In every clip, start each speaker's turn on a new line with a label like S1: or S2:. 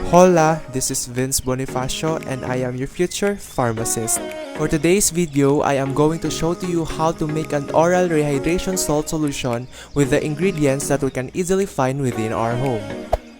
S1: Hola, this is Vince Bonifacio and I am your future pharmacist. For today's video, I am going to show to you how to make an oral rehydration salt solution with the ingredients that we can easily find within our home.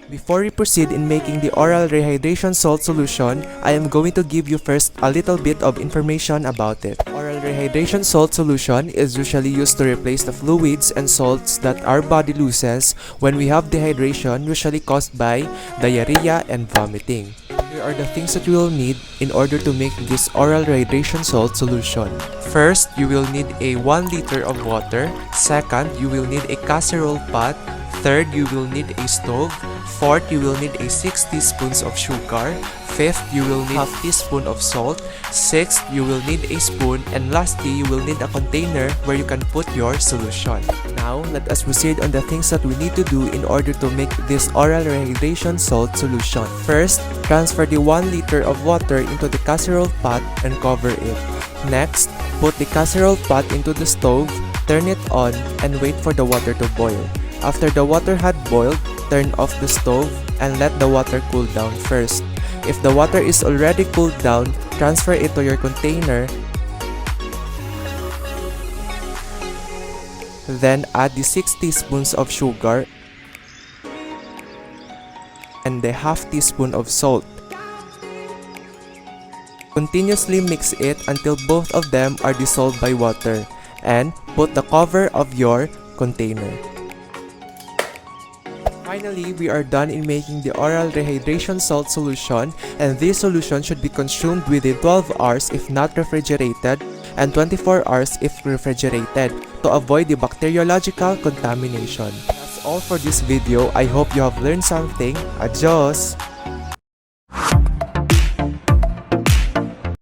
S1: Before we proceed in making the oral rehydration salt solution, I am going to give you first a little bit of information about it. Oral rehydration salt solution is usually used to replace the fluids and salts that our body loses when we have dehydration, usually caused by diarrhea and vomiting. Here are the things that you will need in order to make this oral rehydration salt solution. First, you will need a 1 liter of water. Second, you will need a casserole pot. Third, you will need a stove. Fourth, you will need a 6 teaspoons of sugar. Fifth, you will need half teaspoon of salt. Sixth, you will need a spoon. And lastly, you will need a container where you can put your solution. Now, let us proceed on the things that we need to do in order to make this oral rehydration salt solution. First, transfer the 1 liter of water into the casserole pot and cover it. Next, put the casserole pot into the stove, turn it on, and wait for the water to boil. After the water had boiled, turn off the stove and let the water cool down first. If the water is already cooled down, transfer it to your container. Then add the 6 teaspoons of sugar and the half teaspoon of salt. Continuously mix it until both of them are dissolved by water and put the cover of your container. Finally, we are done in making the oral rehydration salt solution, and this solution should be consumed within 12 hours if not refrigerated and 24 hours if refrigerated to avoid the bacteriological contamination. That's all for this video. I hope you have learned something. Adios!